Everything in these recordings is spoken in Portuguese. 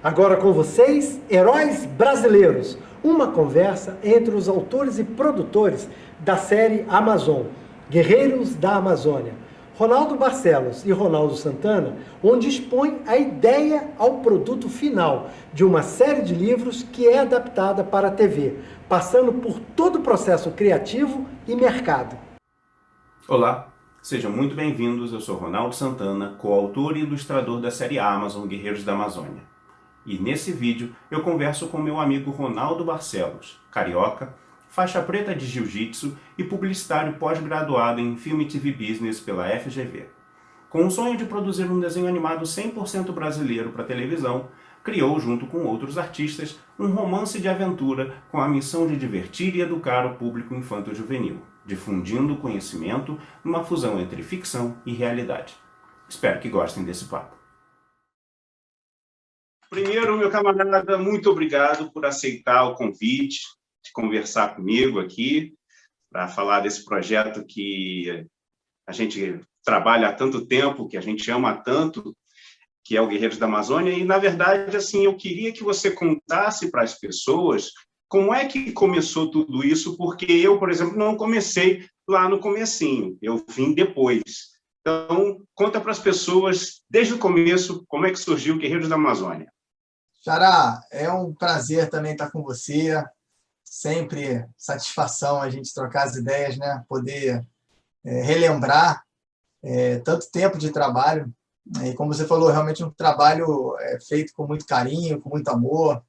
Agora com vocês, Heróis Brasileiros, uma conversa entre os autores e produtores da série Amazon, Guerreiros da Amazônia, Ronaldo Barcelos e Ronaldo Santana, onde expõe a ideia ao produto final de uma série de livros que é adaptada para a TV, passando por todo o processo criativo e mercado. Olá, sejam muito bem-vindos. Eu sou Ronaldo Santana, coautor e ilustrador da série Amazon, Guerreiros da Amazônia. E nesse vídeo eu converso com meu amigo Ronaldo Barcelos, carioca, faixa preta de jiu-jitsu e publicitário pós-graduado em Film e TV Business pela FGV. Com o sonho de produzir um desenho animado 100% brasileiro para televisão, criou, junto com outros artistas, um romance de aventura com a missão de divertir e educar o público infanto-juvenil, difundindo o conhecimento numa fusão entre ficção e realidade. Espero que gostem desse papo. Primeiro, meu camarada, muito obrigado por aceitar o convite de conversar comigo aqui para falar desse projeto que a gente trabalha há tanto tempo, que a gente ama tanto, que é o Guerreiros da Amazônia. E, na verdade, assim, eu queria que você contasse para as pessoas como é que começou tudo isso, porque eu, por exemplo, não comecei lá no comecinho, eu vim depois. Então, conta para as pessoas, desde o começo, como é que surgiu o Guerreiros da Amazônia. Xará, é um prazer também estar com você, sempre satisfação a gente trocar as ideias, né? Poder relembrar tanto tempo de trabalho. E como você falou, realmente um trabalho feito com muito carinho, com muito amor,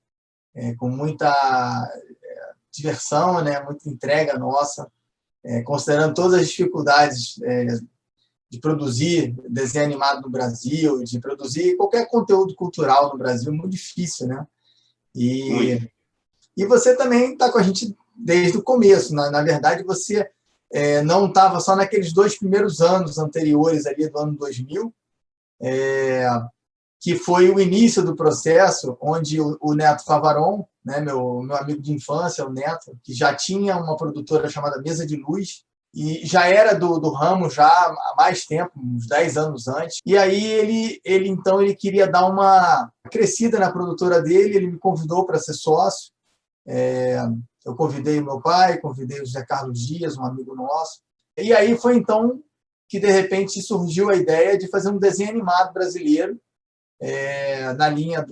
com muita diversão, né? Muita entrega nossa, considerando todas as dificuldades de produzir desenho animado no Brasil, de produzir qualquer conteúdo cultural no Brasil, muito difícil, né? E você também está com a gente desde o começo. Na verdade, você não estava só naqueles 2 primeiros anos anteriores, ali do ano 2000, que foi o início do processo, onde o Neto Favaron, né, meu amigo de infância, o Neto, que já tinha uma produtora chamada Mesa de Luz, e já era do ramo já há mais tempo, uns 10 anos antes. E aí então ele queria dar uma crescida na produtora dele, ele me convidou para ser sócio. Eu convidei o meu pai, convidei o José Carlos Dias, um amigo nosso. E aí foi então que, de repente, surgiu a ideia de fazer um desenho animado brasileiro na linha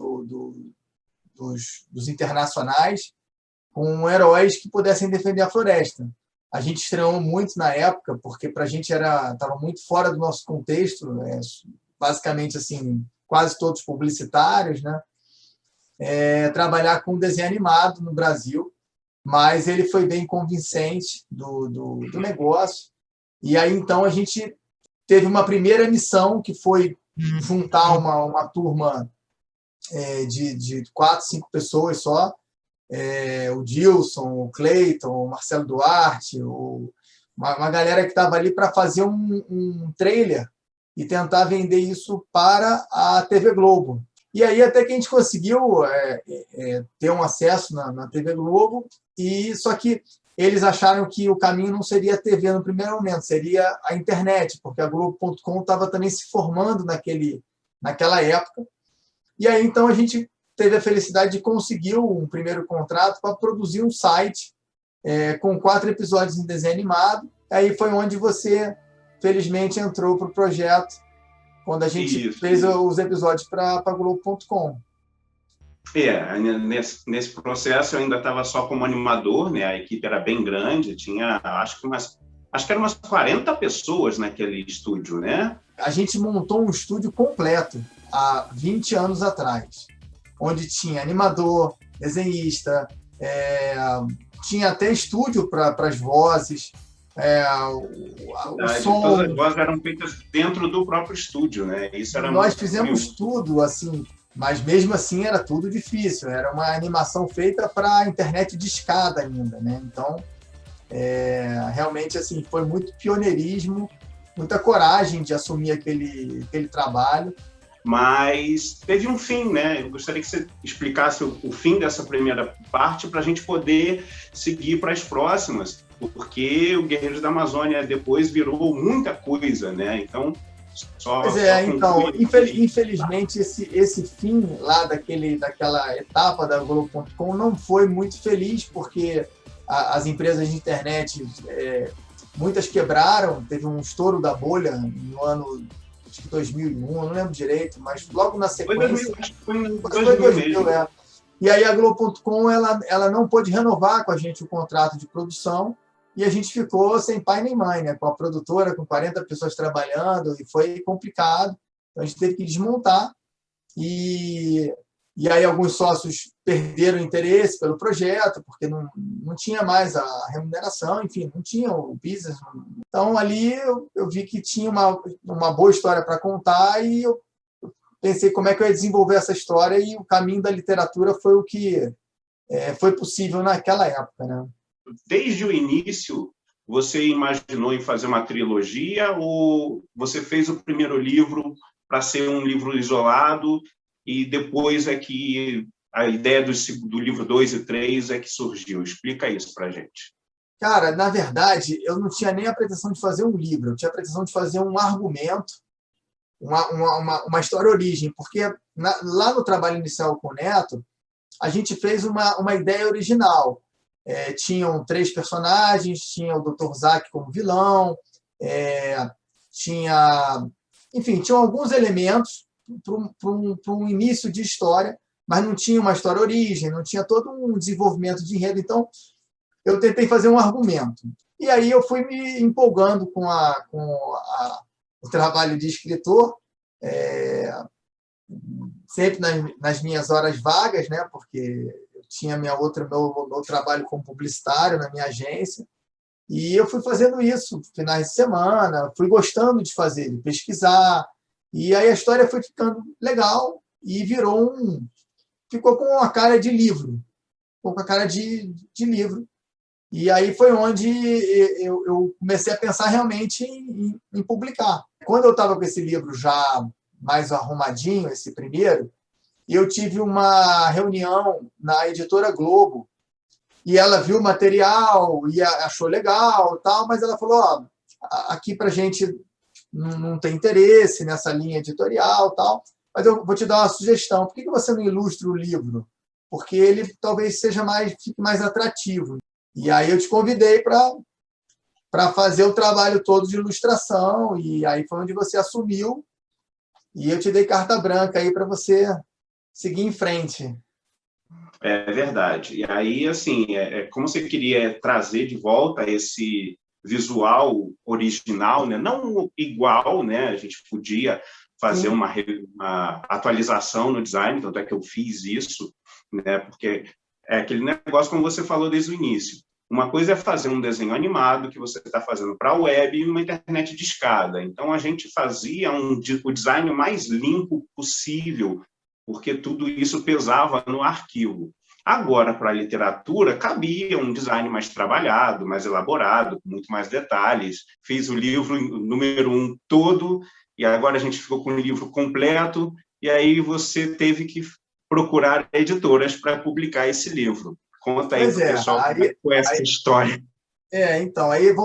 dos internacionais, com heróis que pudessem defender a floresta. A gente estranhou muito na época, porque para a gente estava muito fora do nosso contexto, basicamente assim, quase todos publicitários, né? Trabalhar com desenho animado no Brasil, mas ele foi bem convincente do negócio. E aí, então, a gente teve uma primeira missão, que foi juntar uma turma de 4, 5 pessoas só, o Dilson, o Cleiton, o Marcelo Duarte, uma galera que estava ali para fazer um trailer e tentar vender isso para a TV Globo. E aí até que a gente conseguiu ter um acesso na TV Globo, só que eles acharam que o caminho não seria a TV no primeiro momento, seria a internet, porque a Globo.com estava também se formando naquela época. E aí então a gente teve a felicidade de conseguir um primeiro contrato para produzir um site com 4 episódios em desenho animado. Aí foi onde você, felizmente, entrou para o projeto, quando a gente fez os episódios para a Globo.com. Nesse processo eu ainda estava só como animador, né? A equipe era bem grande, tinha acho que eram umas 40 pessoas naquele estúdio, né? A gente montou um estúdio completo há 20 anos atrás, onde tinha animador, desenhista, tinha até estúdio para as vozes, o som. Todas as vozes eram feitas dentro do próprio estúdio, né? Isso era Nós fizemos tudo assim, mas mesmo assim era tudo difícil. Era uma animação feita para a internet de escada ainda, né? Então, realmente assim, foi muito pioneirismo, muita coragem de assumir aquele trabalho. Mas teve um fim, né? Eu gostaria que você explicasse o fim dessa primeira parte para a gente poder seguir para as próximas, porque o Guerreiros da Amazônia depois virou muita coisa, né? Então, Pois é, então, infelizmente, esse fim lá daquela etapa da Globo.com não foi muito feliz, porque as empresas de internet, muitas quebraram, teve um estouro da bolha no ano, acho que 2001, eu não lembro direito, mas logo na sequência... Foi em 2000, E aí a Globo.com ela não pôde renovar com a gente o contrato de produção, e a gente ficou sem pai nem mãe, né? Com a produtora, com 40 pessoas trabalhando, e foi complicado. Então a gente teve que desmontar. E aí alguns sócios perderam o interesse pelo projeto, porque não tinha mais a remuneração, enfim, não tinha o business. Então ali eu vi que tinha uma boa história para contar, e eu pensei como é que eu ia desenvolver essa história, e o caminho da literatura foi o que foi possível naquela época, né? Desde o início, você imaginou em fazer uma trilogia ou você fez o primeiro livro para ser um livro isolado e depois é que a ideia do livro 2 e 3 é que surgiu? Explica isso para a gente. Cara, na verdade, eu não tinha nem a pretensão de fazer um livro, eu tinha a pretensão de fazer um argumento, uma história origem, porque lá no trabalho inicial com o Neto, a gente fez uma ideia original. Tinham 3 personagens, tinha o Dr. Zack como vilão, tinham alguns elementos para um início de história, mas não tinha uma história origem, não tinha todo um desenvolvimento de enredo. Então, eu tentei fazer um argumento. E aí eu fui me empolgando com o trabalho de escritor, sempre nas minhas horas vagas, né? Porque eu tinha meu trabalho como publicitário na minha agência, e eu fui fazendo isso finais de semana, fui gostando de fazer, de pesquisar, e aí a história foi ficando legal e ficou com uma cara de livro, ficou com a cara de livro. E aí foi onde eu comecei a pensar realmente em publicar. Quando eu estava com esse livro já mais arrumadinho, esse primeiro, eu tive uma reunião na editora Globo, e ela viu o material e achou legal, tal, mas ela falou, aqui para a gente não tem interesse nessa linha editorial, tal, mas eu vou te dar uma sugestão, por que você não ilustra o livro? Porque ele talvez fique mais atrativo. E aí eu te convidei para fazer o trabalho todo de ilustração, e aí foi onde você assumiu, e eu te dei carta branca aí para você seguir em frente. É verdade. E aí, assim, como você queria trazer de volta esse visual original, né? Não igual, né? A gente podia fazer uma atualização no design, tanto é que eu fiz isso, né? Porque é aquele negócio, como você falou desde o início. Uma coisa é fazer um desenho animado que você está fazendo para a web e numa internet de escada. Então, a gente fazia o design mais limpo possível, porque tudo isso pesava no arquivo. Agora, para a literatura, cabia um design mais trabalhado, mais elaborado, com muito mais detalhes. Fiz o livro número 1 todo, e agora a gente ficou com o livro completo, e aí você teve que procurar editoras para publicar esse livro. Conta aí para o pessoal como é que foi essa história. Então, aí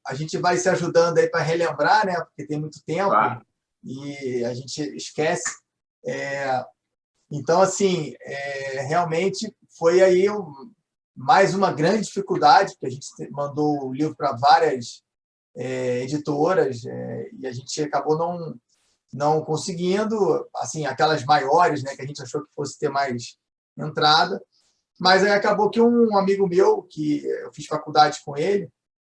a gente vai se ajudando aí para relembrar, né? Porque tem muito tempo, claro, e a gente esquece. Então, assim, realmente foi aí mais uma grande dificuldade, porque a gente mandou o livro para várias editoras, e a gente acabou não conseguindo, assim, aquelas maiores, né, que a gente achou que fosse ter mais entrada. Mas aí acabou que um amigo meu, que eu fiz faculdade com ele,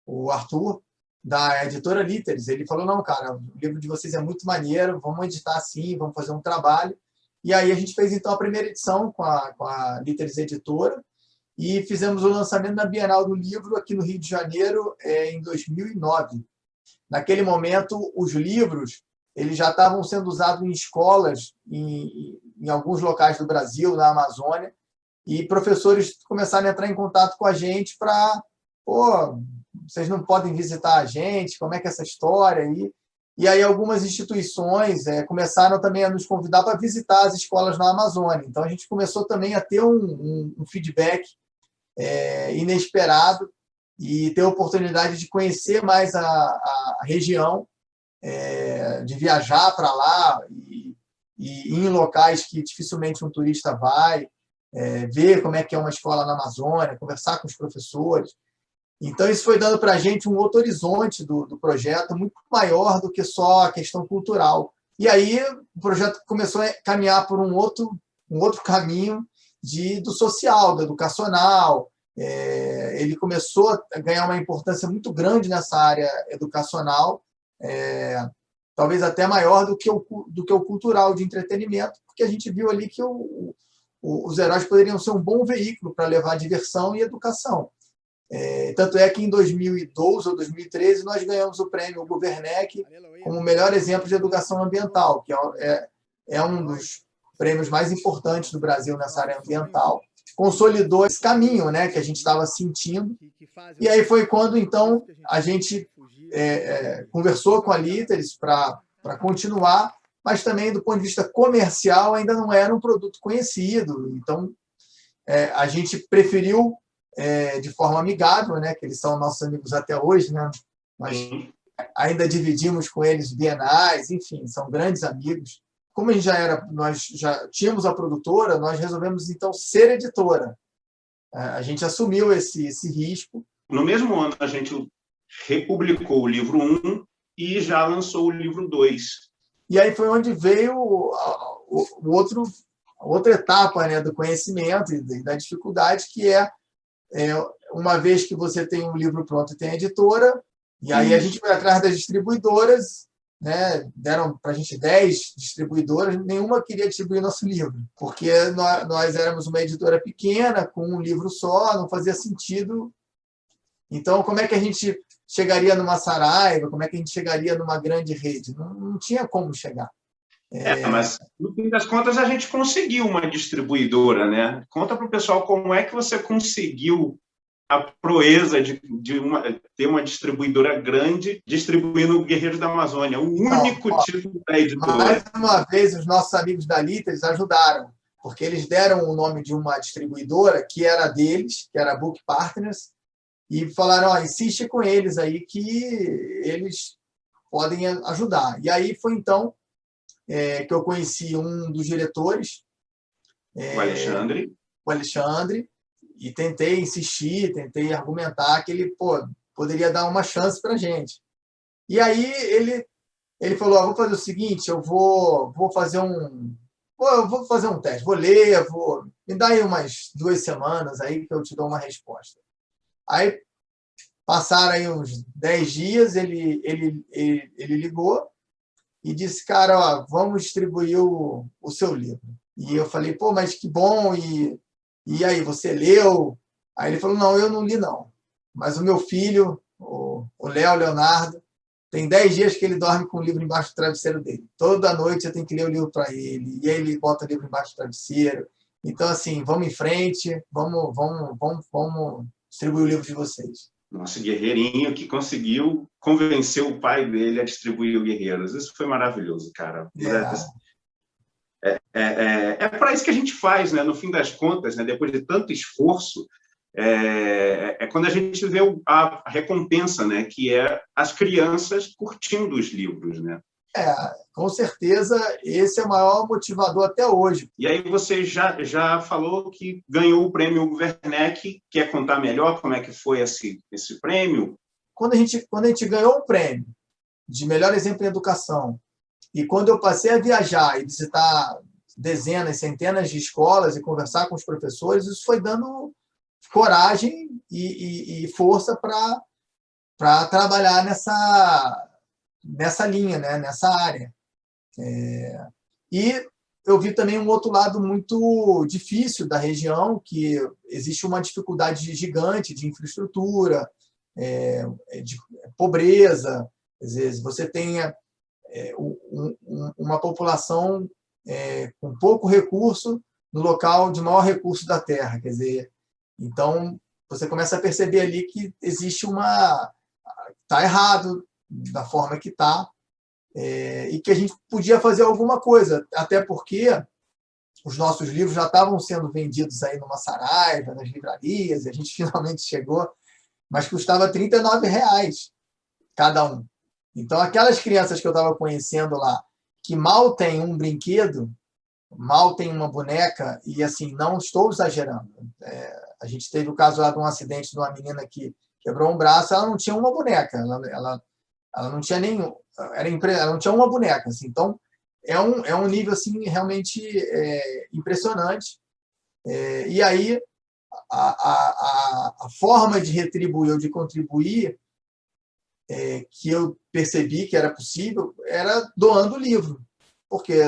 o Arthur, da editora Literis, ele falou, não, cara, o livro de vocês é muito maneiro, vamos editar assim, vamos fazer um trabalho. E aí a gente fez, então, a primeira edição com a Literis Editora, e fizemos o lançamento na Bienal do Livro, aqui no Rio de Janeiro, em 2009. Naquele momento, os livros eles já estavam sendo usados em escolas, em alguns locais do Brasil, na Amazônia, e professores começaram a entrar em contato com a gente para, vocês não podem visitar a gente, como é que é essa história aí? E aí algumas instituições começaram também a nos convidar para visitar as escolas na Amazônia. Então a gente começou também a ter um feedback inesperado e ter a oportunidade de conhecer mais a região de viajar para lá e ir em locais que dificilmente um turista vai, ver como é que é uma escola na Amazônia, conversar com os professores. Então, isso foi dando para a gente um outro horizonte do projeto, muito maior do que só a questão cultural. E aí o projeto começou a caminhar por um outro caminho do social, do educacional. Ele começou a ganhar uma importância muito grande nessa área educacional, talvez até maior do que o cultural de entretenimento, porque a gente viu ali que os heróis poderiam ser um bom veículo para levar diversão e educação. Tanto é que em 2012 ou 2013 nós ganhamos o prêmio Hugo Werneck como o melhor exemplo de educação ambiental, que é um dos prêmios mais importantes do Brasil nessa área ambiental. Consolidou esse caminho, né, que a gente estava sentindo. E aí foi quando, então, a gente conversou com a Literis para continuar, mas também, do ponto de vista comercial, ainda não era um produto conhecido. Então, a gente preferiu, de forma amigável, né, que eles são nossos amigos até hoje, né? Nós ainda dividimos com eles bienais, enfim, são grandes amigos. Como nós já tínhamos a produtora, nós resolvemos, então, ser editora. A gente assumiu esse risco. No mesmo ano, a gente republicou o livro 1 e já lançou o livro 2. E aí foi onde veio a outra etapa, né, do conhecimento e da dificuldade, que uma vez que você tem um livro pronto e tem a editora, e aí a gente foi atrás das distribuidoras, né, deram para a gente 10 distribuidoras, nenhuma queria distribuir nosso livro, porque nós éramos uma editora pequena, com um livro só, não fazia sentido. Então, como é que a gente chegaria numa Saraiva, como é que a gente chegaria numa grande rede? Não tinha como chegar. Mas, no fim das contas, a gente conseguiu uma distribuidora, né? Conta para o pessoal como é que você conseguiu a proeza de ter uma distribuidora grande distribuindo Guerreiros da Amazônia, o único título da editora. Mais uma vez, os nossos amigos da Literis ajudaram, porque eles deram o nome de uma distribuidora que era deles, que era a Book Partners, e falaram, insiste com eles aí que eles podem ajudar. E aí foi, então, que eu conheci um dos diretores, o Alexandre, e tentei insistir, tentei argumentar que ele poderia dar uma chance para a gente. E aí ele falou, vou fazer o seguinte, eu vou fazer um teste, vou ler, me dá aí umas 2 semanas aí que eu te dou uma resposta. Aí passaram aí uns 10 dias, ele ligou e disse, cara, vamos distribuir o seu livro. E eu falei, mas que bom, e aí, você leu? Aí ele falou, não, eu não li não, mas o meu filho, o Leonardo, tem 10 dias que ele dorme com o livro embaixo do travesseiro dele. Toda noite eu tenho que ler o livro para ele, e aí ele bota o livro embaixo do travesseiro. Então, assim, vamos em frente, vamos distribuir o livro de vocês. Nosso guerreirinho que conseguiu convencer o pai dele a distribuir o Guerreiros. Isso foi maravilhoso, cara. É para isso que a gente faz, né? No fim das contas, né? Depois de tanto esforço, quando a gente vê a recompensa, né? Que é as crianças curtindo os livros, né? Com certeza, esse é o maior motivador até hoje. E aí você já falou que ganhou o prêmio Hugo Werneck. Quer contar melhor como é que foi esse prêmio? Quando a gente ganhou o prêmio de melhor exemplo em educação, e quando eu passei a viajar e visitar dezenas, centenas de escolas e conversar com os professores, isso foi dando coragem e força para trabalhar nessa linha, né? Nessa área. E eu vi também um outro lado muito difícil da região, que existe uma dificuldade gigante de infraestrutura, de pobreza. Às vezes você tem uma população com pouco recurso no local de maior recurso da Terra. Quer dizer, então você começa a perceber ali que existe está errado da forma que está, e que a gente podia fazer alguma coisa, até porque os nossos livros já estavam sendo vendidos aí numa Saraiva, nas livrarias, e a gente finalmente chegou, mas custava R$ 39 cada um. Então, aquelas crianças que eu estava conhecendo lá, que mal têm um brinquedo, mal tem uma boneca, e assim, não estou exagerando. A gente teve o caso lá de um acidente de uma menina que quebrou um braço, ela não tinha uma boneca, ela não tinha nenhum, ela não tinha uma boneca. Assim, então, é um nível assim, realmente impressionante. E aí, a forma de retribuir ou de contribuir, que eu percebi que era possível, era doando o livro, porque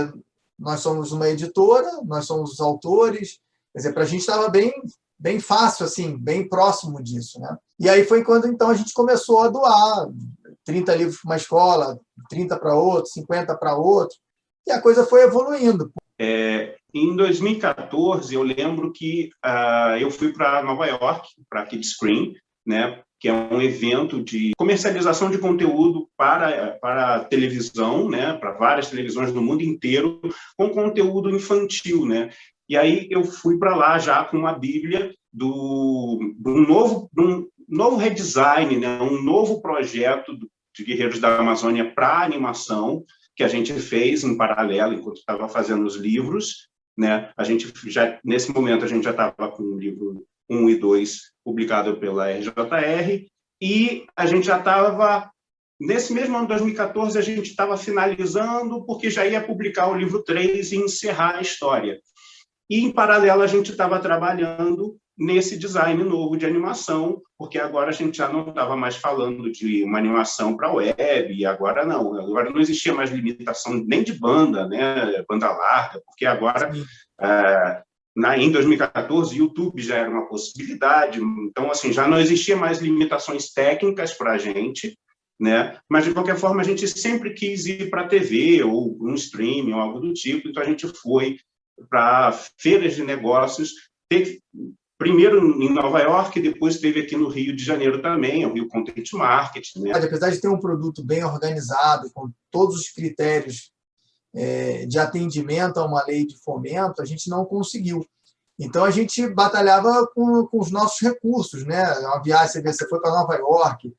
nós somos uma editora, nós somos os autores, quer dizer, para a gente estava bem fácil, assim, bem próximo disso, né? E aí foi quando então a gente começou a doar 30 livros para uma escola, 30 para outro, 50 para outro, e a coisa foi evoluindo. Em 2014, eu lembro que eu fui para Nova York, para Kids Screen, né, que é um evento de comercialização de conteúdo para televisão, né, para várias televisões no mundo inteiro, com conteúdo infantil, né? E aí eu fui para lá já com uma bíblia de um novo redesign, né, um novo projeto de Guerreiros da Amazônia para animação, que a gente fez em paralelo enquanto estava fazendo os livros, né? A gente nesse momento a gente já estava com o livro 1 e 2 publicado pela RJR, e a gente já estava, nesse mesmo ano de 2014, a gente estava finalizando, porque já ia publicar o livro 3 e encerrar a história. E, em paralelo, a gente estava trabalhando nesse design novo de animação, porque agora a gente já não estava mais falando de uma animação para web, e agora não existia mais limitação nem de banda, né, banda larga, porque agora, em 2014, o YouTube já era uma possibilidade, então, assim, já não existia mais limitações técnicas para a gente, né? Mas, de qualquer forma, a gente sempre quis ir para a TV, ou um streaming, ou algo do tipo, então a gente foi para feiras de negócios, primeiro em Nova York, depois teve aqui no Rio de Janeiro também, o Rio Content Market, né? Apesar de ter um produto bem organizado, com todos os critérios de atendimento a uma lei de fomento, a gente não conseguiu. Então, a gente batalhava com os nossos recursos, né? Uma viagem, você foi para Nova York,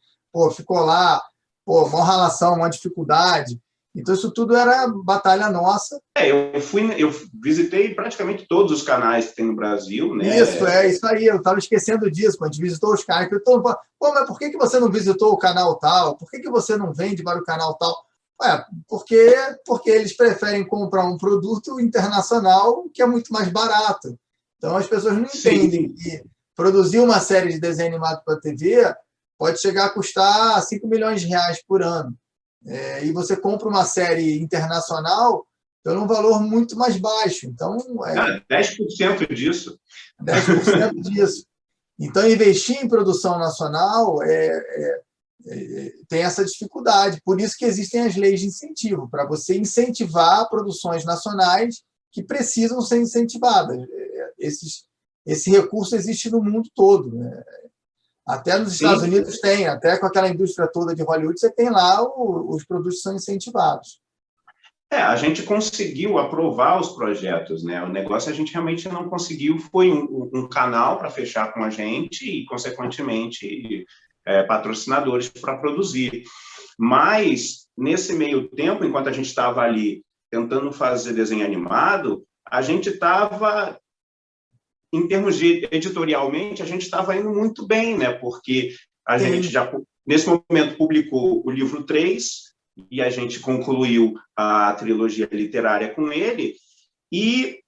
ficou lá, uma relação, uma dificuldade. Então, isso tudo era batalha nossa. Eu visitei praticamente todos os canais que tem no Brasil, né? Isso aí, eu estava esquecendo disso, quando a gente visitou os canais. Mas por que você não visitou o canal tal? Por que você não vende para o canal tal? Porque eles preferem comprar um produto internacional que é muito mais barato. Então, as pessoas não entendem que produzir uma série de desenho animado para a TV pode chegar a custar 5 milhões de reais por ano. E você compra uma série internacional por um valor muito mais baixo. Então, 10% disso. 10% disso. Então, investir em produção nacional tem essa dificuldade. Por isso que existem as leis de incentivo, para você incentivar produções nacionais que precisam ser incentivadas. Esse recurso existe no mundo todo, né? Até nos Estados Unidos tem, até com aquela indústria toda de Hollywood, você tem lá os produtos são incentivados. A gente conseguiu aprovar os projetos, né? O negócio a gente realmente não conseguiu, foi um canal para fechar com a gente e, consequentemente, patrocinadores para produzir. Mas, nesse meio tempo, enquanto a gente estava ali tentando fazer desenho animado, a gente estava, em termos de editorialmente, a gente estava indo muito bem, né? Porque a gente já, nesse momento, publicou o livro 3, e a gente concluiu a trilogia literária com ele, e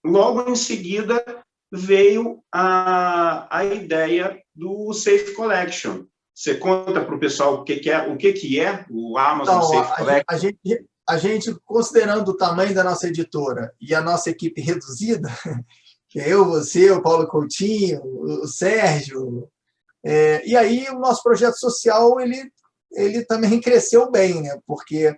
logo em seguida veio a ideia do Safe Collection. Você conta para o pessoal o que é o Amazon Safe Collection? A gente, considerando o tamanho da nossa editora e a nossa equipe reduzida, que é eu, você, o Paulo Coutinho, o Sérgio, e aí o nosso projeto social ele também cresceu bem, né? Porque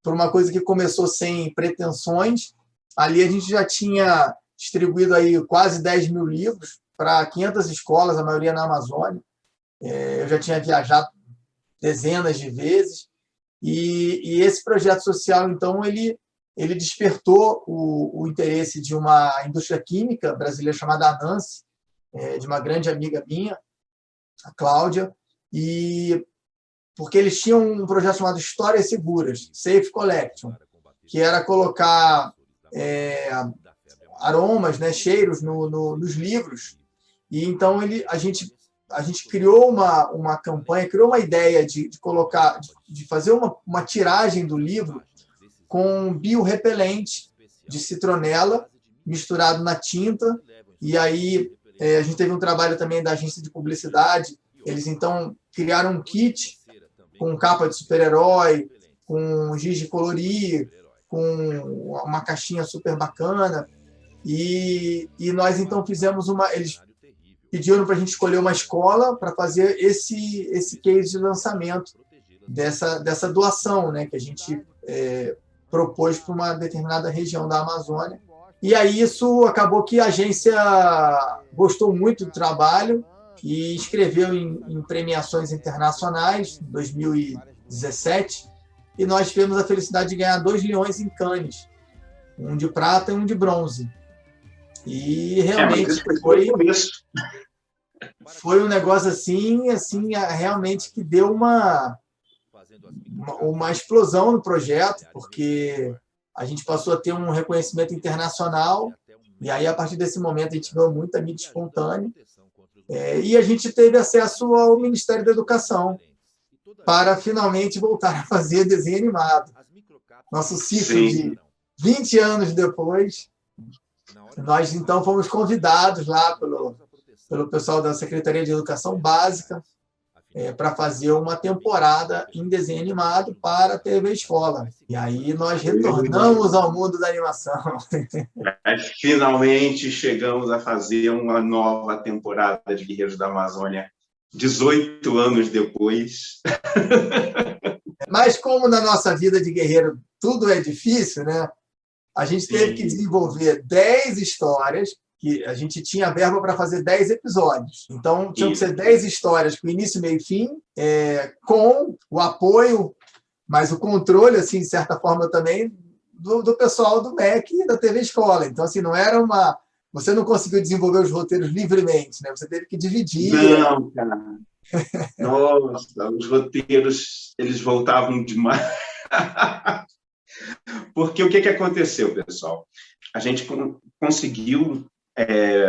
por uma coisa que começou sem pretensões, ali a gente já tinha distribuído aí quase 10 mil livros para 500 escolas, a maioria na Amazônia. Eu já tinha viajado dezenas de vezes, e esse projeto social, então, ele despertou o interesse de uma indústria química brasileira chamada Anansi, de uma grande amiga minha, a Cláudia, e porque eles tinham um projeto chamado Histórias Seguras, Safe Collection, que era colocar aromas, né, cheiros nos livros. E então a gente criou uma campanha, criou uma ideia de colocar, de fazer uma tiragem do livro com biorrepelente de citronela misturado na tinta. E aí a gente teve um trabalho também da agência de publicidade. Eles então criaram um kit com capa de super-herói, com giz de colorir, com uma caixinha super bacana. E nós então fizemos eles pediram para a gente escolher uma escola para fazer esse case de lançamento dessa doação, né, que a gente propôs para uma determinada região da Amazônia. E aí isso acabou que a agência gostou muito do trabalho e inscreveu em premiações internacionais em 2017, e nós tivemos a felicidade de ganhar 2 leões em Cannes, um de prata e um de bronze. E realmente foi um negócio assim, realmente que deu uma explosão no projeto, porque a gente passou a ter um reconhecimento internacional, e aí, a partir desse momento, a gente ganhou muita mídia espontânea, e a gente teve acesso ao Ministério da Educação para finalmente voltar a fazer desenho animado. Nosso ciclo de 20 anos depois, nós então fomos convidados lá pelo pessoal da Secretaria de Educação Básica para fazer uma temporada em desenho animado para a TV Escola. E aí nós retornamos ao mundo da animação. Finalmente chegamos a fazer uma nova temporada de Guerreiros da Amazônia, 18 anos depois. Mas como na nossa vida de guerreiro tudo é difícil, né? A gente teve que desenvolver 10 histórias, que a gente tinha verba para fazer 10 episódios. Então, tinham que ser 10 histórias com início, meio e fim, com o apoio, mas o controle, assim, de certa forma também, do pessoal do MEC e da TV Escola. Então, assim, não era uma... Você não conseguiu desenvolver os roteiros livremente, né? Você teve que dividir. Não, cara. Nossa, os roteiros, eles voltavam demais. Porque o que aconteceu, pessoal? A gente conseguiu,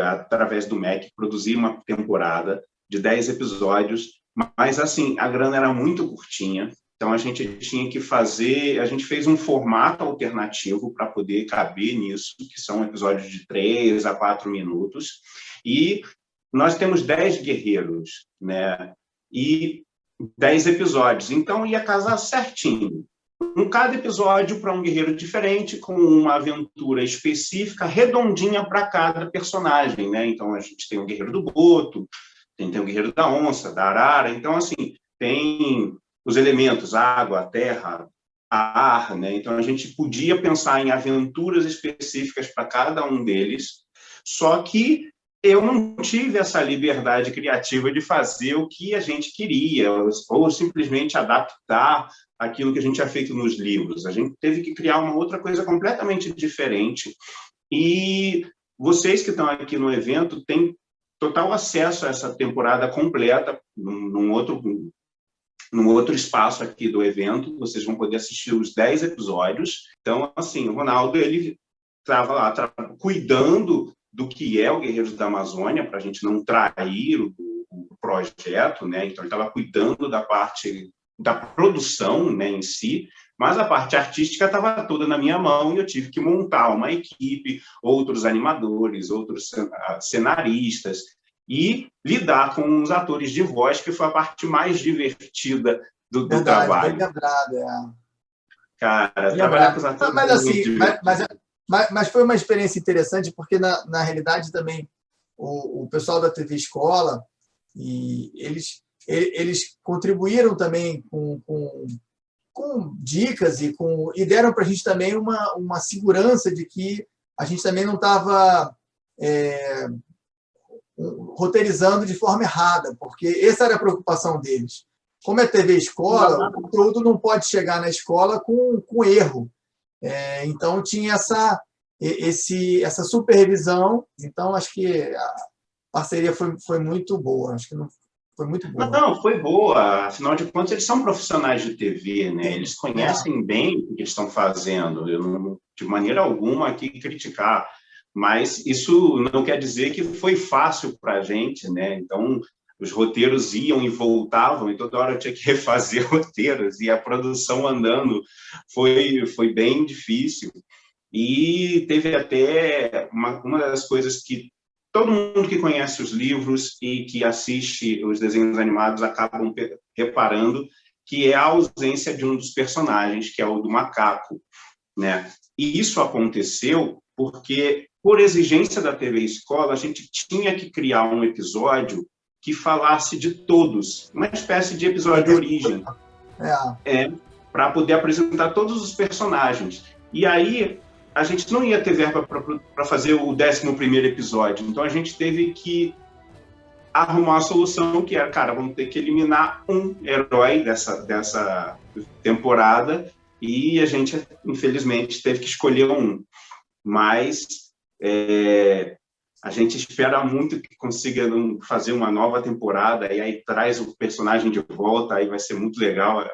através do MEC, produzir uma temporada de 10 episódios, mas, assim, a grana era muito curtinha, então a gente tinha que fazer... A gente fez um formato alternativo para poder caber nisso, que são episódios de 3 a 4 minutos, e nós temos 10 guerreiros, né? E 10 episódios, então ia casar certinho. Cada episódio para um guerreiro diferente, com uma aventura específica, redondinha para cada personagem, né? Então, a gente tem o guerreiro do boto, tem o guerreiro da onça, da arara. Então, assim, tem os elementos, água, terra, ar, né? Então, a gente podia pensar em aventuras específicas para cada um deles, só que eu não tive essa liberdade criativa de fazer o que a gente queria, ou simplesmente adaptar aquilo que a gente tinha feito nos livros. A gente teve que criar uma outra coisa completamente diferente. E vocês que estão aqui no evento têm total acesso a essa temporada completa num outro espaço aqui do evento. Vocês vão poder assistir os 10 episódios. Então, assim, o Ronaldo, ele estava lá cuidando do que é o Guerreiros da Amazônia, para a gente não trair o projeto, né? Então, ele estava cuidando da parte da produção, né, em si, mas a parte artística estava toda na minha mão e eu tive que montar uma equipe, outros animadores, outros cenaristas, e lidar com os atores de voz, que foi a parte mais divertida do trabalho. Bem lembrado, Cara, trabalhar com os atores... Mas, assim, mas foi uma experiência interessante, porque, na realidade, também, o pessoal da TV Escola, e eles contribuíram também com dicas e deram para a gente também uma segurança de que a gente também não estava roteirizando de forma errada, porque essa era a preocupação deles. Como é TV Escola, o conteúdo não pode chegar na escola com erro. Então, tinha essa supervisão. Então, acho que a parceria foi muito boa. Acho que Foi muito boa. Não, foi boa. Afinal de contas, eles são profissionais de TV, né? Eles conhecem bem o que eles estão fazendo. Eu não, de maneira alguma, aqui criticar. Mas isso não quer dizer que foi fácil para a gente, né? Então, os roteiros iam e voltavam, e toda hora eu tinha que refazer roteiros, e a produção andando foi bem difícil. E teve até uma das coisas que todo mundo que conhece os livros e que assiste os desenhos animados acabam reparando, que é a ausência de um dos personagens, que é o do macaco, né? E isso aconteceu porque, por exigência da TV Escola, a gente tinha que criar um episódio que falasse de todos, uma espécie de episódio de origem, para poder apresentar todos os personagens. E aí a gente não ia ter verba para fazer o 11º episódio, então a gente teve que arrumar uma solução que era, cara, vamos ter que eliminar um herói dessa temporada, e a gente, infelizmente, teve que escolher um. Mas a gente espera muito que consiga fazer uma nova temporada, e aí traz o personagem de volta, aí vai ser muito legal.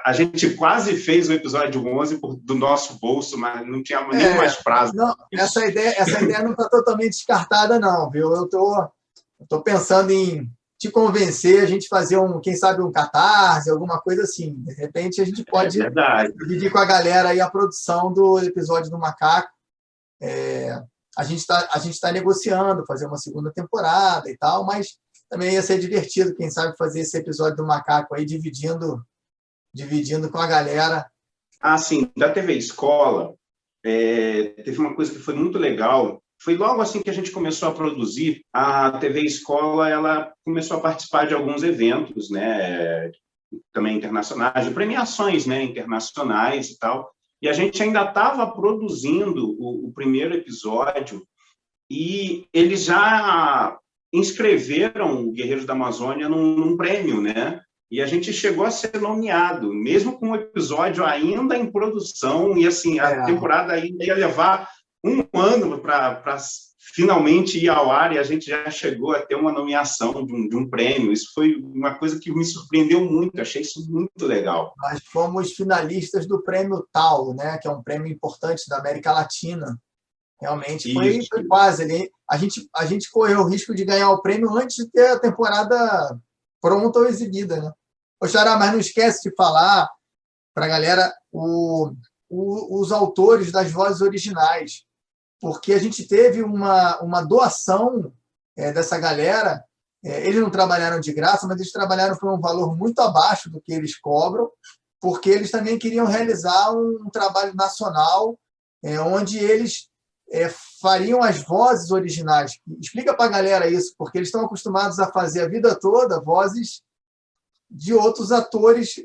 A gente quase fez o episódio 11 do nosso bolso, mas não tinha nem mais prazo. Não, essa ideia não está totalmente descartada, não, viu? Eu tô pensando em te convencer, a gente fazer quem sabe um catarse, alguma coisa assim. De repente a gente pode dividir com a galera aí a produção do episódio do macaco. A gente está negociando fazer uma segunda temporada e tal, mas também ia ser divertido, quem sabe, fazer esse episódio do macaco aí dividindo com a galera. Sim, da TV Escola, teve uma coisa que foi muito legal. Foi logo assim que a gente começou a produzir, a TV Escola, ela começou a participar de alguns eventos, né, também internacionais, de premiações, né, internacionais e tal. E a gente ainda estava produzindo o primeiro episódio, e eles já inscreveram o Guerreiros da Amazônia num prêmio, né? E a gente chegou a ser nomeado, mesmo com o episódio ainda em produção, e assim, a temporada ainda ia levar um ano para finalmente ir ao ar, e a gente já chegou a ter uma nomeação de um prêmio. Isso foi uma coisa que me surpreendeu muito, achei isso muito legal. Nós fomos finalistas do prêmio TAL, né, que é um prêmio importante da América Latina. Realmente foi quase ali. A gente correu o risco de ganhar o prêmio antes de ter a temporada pronta ou exibida, né? Ô, Xará, mas não esquece de falar para a galera os autores das vozes originais, porque a gente teve uma doação dessa galera. Eles não trabalharam de graça, mas eles trabalharam por um valor muito abaixo do que eles cobram, porque eles também queriam realizar um trabalho nacional, onde eles fariam as vozes originais. Explica para a galera isso, porque eles estão acostumados a fazer a vida toda vozes de outros atores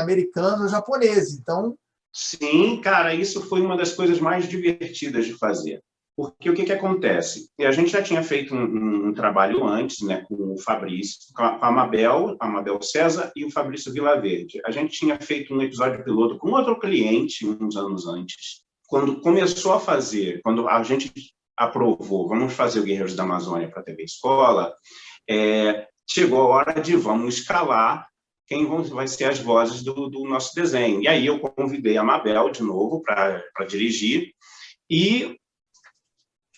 americanos ou japoneses. Então, sim, cara, isso foi uma das coisas mais divertidas de fazer. Porque o que acontece? A gente já tinha feito um trabalho antes, né, com o Fabrício, com a Mabel César e o Fabrício Vilaverde. A gente tinha feito um episódio piloto com outro cliente uns anos antes. Quando começou a fazer, quando a gente aprovou, vamos fazer o Guerreiros da Amazônia para a TV Escola, chegou a hora de vamos escalar quem vai ser as vozes do nosso desenho. E aí eu convidei a Mabel de novo para dirigir, e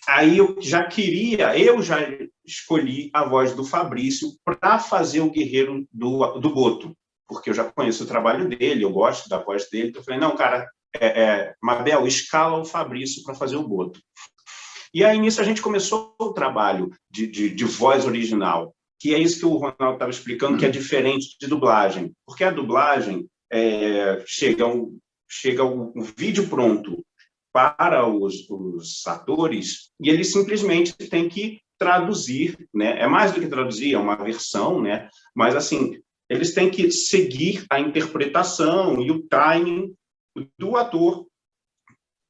aí eu já escolhi a voz do Fabrício para fazer o guerreiro do Boto, porque eu já conheço o trabalho dele, eu gosto da voz dele, então eu falei, não, cara, Mabel, escala o Fabrício para fazer o Boto. E aí nisso a gente começou o trabalho de voz original, que é isso que o Ronaldo estava explicando, que é diferente de dublagem. Porque a dublagem chega o vídeo pronto para os atores, e eles simplesmente têm que traduzir, né? É mais do que traduzir, é uma versão, né? Mas, assim, eles têm que seguir a interpretação e o timing do ator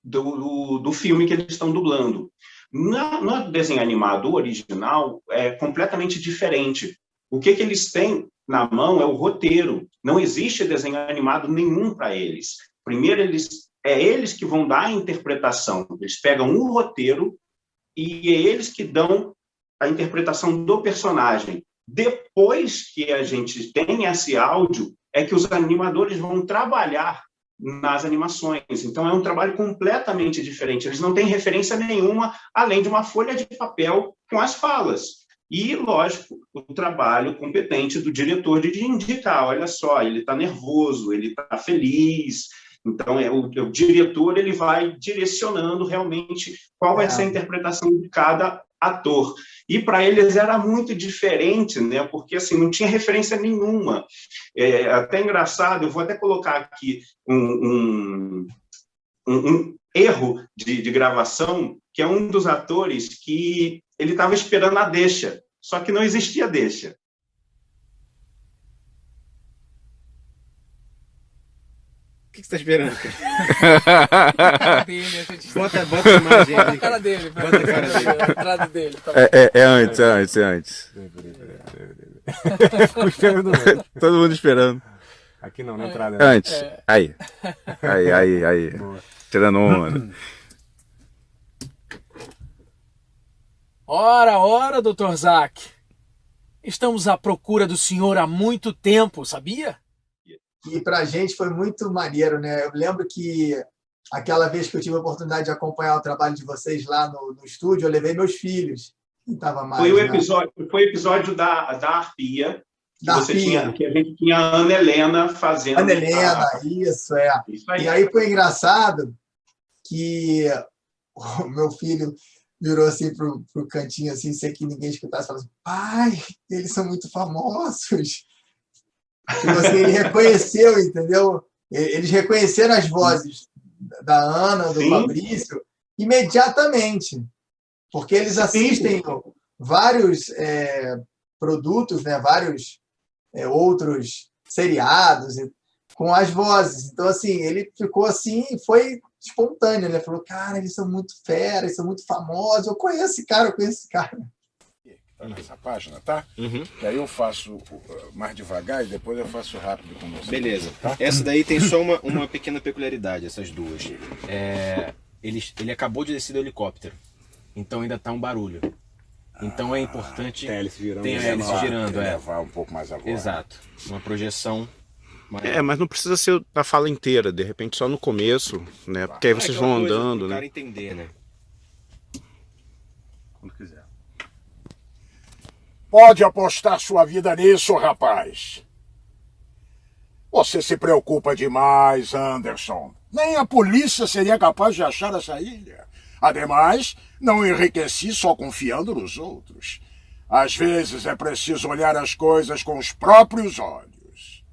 do filme que eles estão dublando. No desenho animado original é completamente diferente. O que eles têm na mão é o roteiro. Não existe desenho animado nenhum para eles. Primeiro, eles que vão dar a interpretação. Eles pegam um roteiro e é eles que dão a interpretação do personagem. Depois que a gente tem esse áudio, é que os animadores vão trabalhar nas animações. Então, é um trabalho completamente diferente. Eles não têm referência nenhuma, além de uma folha de papel com as falas. E, lógico, o trabalho competente do diretor de indicar, olha só, ele está nervoso, ele está feliz. Então, o diretor ele vai direcionando realmente qual vai ser a interpretação de cada ator. E para eles era muito diferente, né? Porque assim, não tinha referência nenhuma. Até engraçado, eu vou até colocar aqui um erro de gravação, que é um dos atores que ele estava esperando a deixa, só que não existia deixa. O que você está esperando? Cara dele, a gente... Bota a imagem Bota a ali. cara dele, Bota a cara dele. a entrada dele. Tá É antes. Ficou esperando antes. Todo mundo esperando. Aqui não, na entrada. Antes. Aí. Tirando onda. Ora, Dr. Zack. Estamos à procura do senhor há muito tempo, sabia? E para a gente foi muito maneiro, né? Eu lembro que aquela vez que eu tive a oportunidade de acompanhar o trabalho de vocês lá no estúdio, eu levei meus filhos. Não tava mais, foi o episódio da Arpia, que a gente tinha a Ana Helena fazendo. Ana Helena, isso aí. E aí foi engraçado que o meu filho virou assim pro cantinho, assim, sem que ninguém escutasse, falou assim, pai, eles são muito famosos. Tipo assim, ele reconheceu, entendeu? Eles reconheceram as vozes da Ana, do Fabrício, imediatamente, porque eles assistem vários produtos, né? Vários outros seriados com as vozes. Então, assim, ele ficou assim, foi espontâneo, né? Falou, cara, eles são muito fera, eles são muito famosos, eu conheço esse cara. Tá nessa página, tá? Uhum. E aí eu faço mais devagar e depois eu faço rápido com você. Beleza. Tá? Essa daí tem só uma pequena peculiaridade, essas duas. Ele acabou de descer do helicóptero, então ainda tá um barulho. Então é importante... Tem a hélice girando. Tem a hélice girando, levar um pouco mais agora. Exato. Uma projeção... Mas não precisa ser a fala inteira, de repente só no começo, né? Porque aí vocês vão andando, pro né? cara entender, né? Quando quiser. Pode apostar sua vida nisso, rapaz. Você se preocupa demais, Anderson. Nem a polícia seria capaz de achar essa ilha. Ademais, não enriqueci só confiando nos outros. Às vezes é preciso olhar as coisas com os próprios olhos.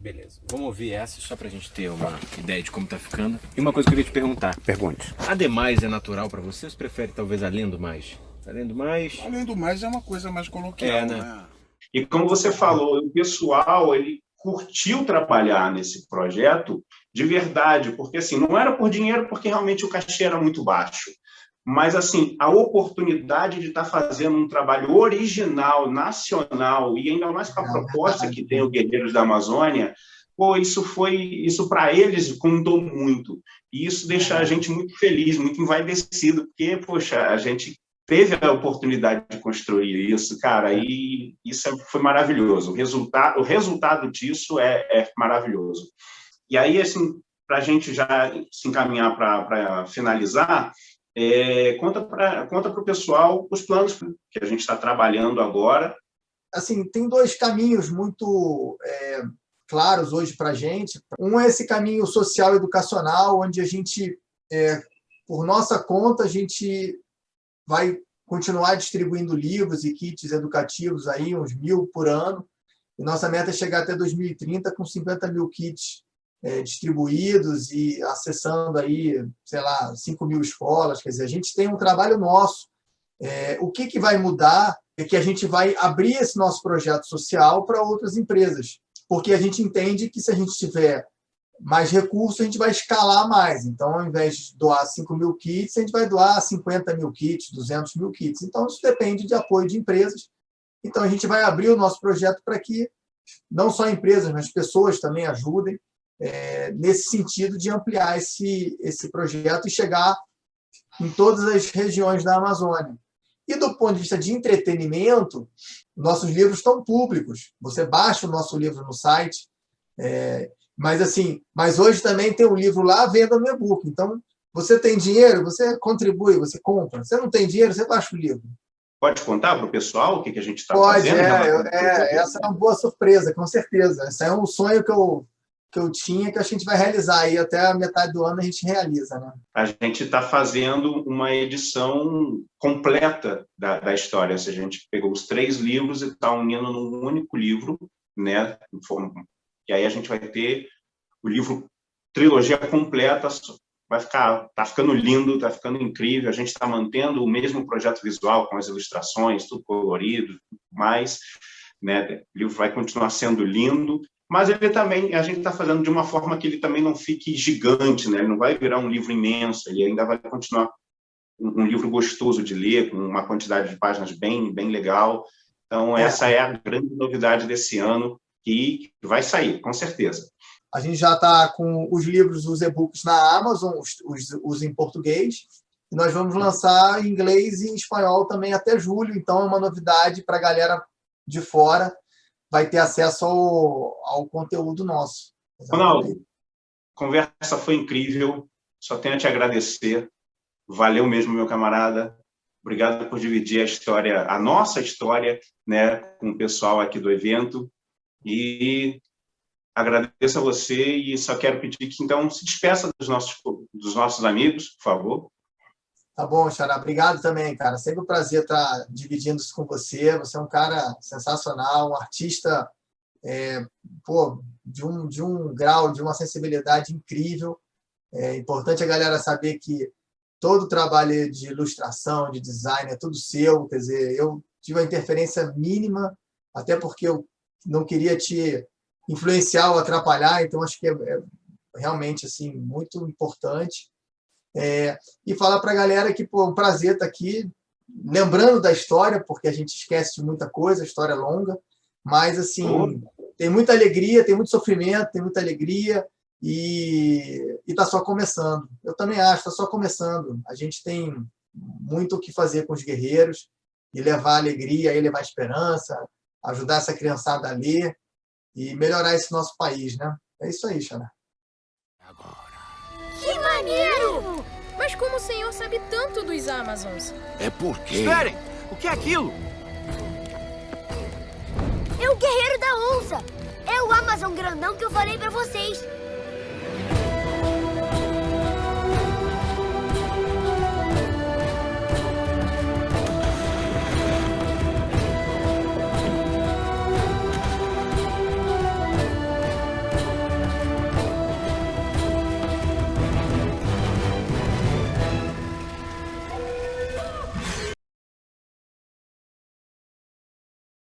Beleza. Vamos ouvir essa só pra gente ter uma ideia de como tá ficando. E uma coisa que eu queria te perguntar. Pergunte. Ademais é natural pra você ou você prefere talvez além do mais? Além do mais... Além do mais, é uma coisa mais coloquial, né? E como você falou, o pessoal, ele curtiu trabalhar nesse projeto de verdade, porque assim, não era por dinheiro, porque realmente o cachê era muito baixo. Mas assim, a oportunidade de estar fazendo um trabalho original, nacional, e ainda mais com a proposta que tem o Guerreiros da Amazônia, pô, isso para eles contou muito. E isso deixa a gente muito feliz, muito envaidecido, porque, poxa, a gente teve a oportunidade de construir isso, cara, e isso foi maravilhoso. O resultado disso é maravilhoso. E aí, assim, para a gente já se encaminhar para finalizar, conta para o pessoal os planos que a gente está trabalhando agora. Assim, tem dois caminhos muito claros hoje para a gente. Um é esse caminho social educacional, onde a gente, por nossa conta, a gente vai continuar distribuindo livros e kits educativos, aí, uns 1.000 por ano. E nossa meta é chegar até 2030 com 50 mil kits distribuídos e acessando aí, sei lá, 5.000 escolas. Quer dizer, a gente tem um trabalho nosso. O que vai mudar é que a gente vai abrir esse nosso projeto social para outras empresas, porque a gente entende que se a gente tiver mais recursos, a gente vai escalar mais. Então, ao invés de doar 5.000 kits, a gente vai doar 50 mil kits, 200 mil kits. Então, isso depende de apoio de empresas. Então, a gente vai abrir o nosso projeto para que não só empresas, mas pessoas também ajudem nesse sentido de ampliar esse projeto e chegar em todas as regiões da Amazônia. E do ponto de vista de entretenimento, nossos livros estão públicos. Você baixa o nosso livro no site, mas hoje também tem um livro lá à venda no e-book. Então, você tem dinheiro, você contribui, você compra. Você não tem dinheiro, você baixa o livro. Pode contar para o pessoal o que a gente está Pode, fazendo? essa é uma boa surpresa, com certeza. Esse é um sonho que eu tinha, que a gente vai realizar aí até a metade do ano, a gente realiza, né? A gente está fazendo uma edição completa da história. A gente pegou os 3 livros e está unindo num único livro, né? E aí a gente vai ter o livro trilogia completa. Tá ficando lindo, tá ficando incrível. A gente está mantendo o mesmo projeto visual com as ilustrações, tudo colorido, mais, né? O livro vai continuar sendo lindo. Mas ele também, a gente está fazendo de uma forma que ele também não fique gigante, né? Ele não vai virar um livro imenso, ele ainda vai continuar um livro gostoso de ler, com uma quantidade de páginas bem legal. Então, essa é a grande novidade desse ano, que vai sair, com certeza. A gente já está com os livros, os e-books na Amazon, os em português, e nós vamos lançar em inglês e em espanhol também até julho, então é uma novidade para a galera de fora, vai ter acesso ao conteúdo nosso. Ronaldo, a conversa foi incrível, só tenho a te agradecer, valeu mesmo, meu camarada, obrigado por dividir a história, a nossa história, né, com o pessoal aqui do evento, e agradeço a você e só quero pedir que, então, se despeça dos nossos amigos, por favor. Tá bom, Xará. Obrigado também, cara. Sempre um prazer estar dividindo isso com você. Você é um cara sensacional, um artista de um grau, de uma sensibilidade incrível. É importante a galera saber que todo o trabalho de ilustração, de design, é tudo seu. Quer dizer, eu tive uma interferência mínima, até porque eu não queria te influenciar ou atrapalhar, então acho que é realmente assim, muito importante. E falar para a galera que é um prazer estar aqui, lembrando da história, porque a gente esquece de muita coisa, a história é longa, mas assim, tem muita alegria, tem muito sofrimento, tem muita alegria, e está só começando. Eu também acho, está só começando. A gente tem muito o que fazer com os guerreiros, e levar alegria, e levar esperança, ajudar essa criançada a ler, e melhorar esse nosso país, né? É isso aí, Xará. Que maneiro! Mas como o senhor sabe tanto dos Amazons? É porque... Esperem! O que é aquilo? É o guerreiro da onça! É o Amazon grandão que eu falei pra vocês!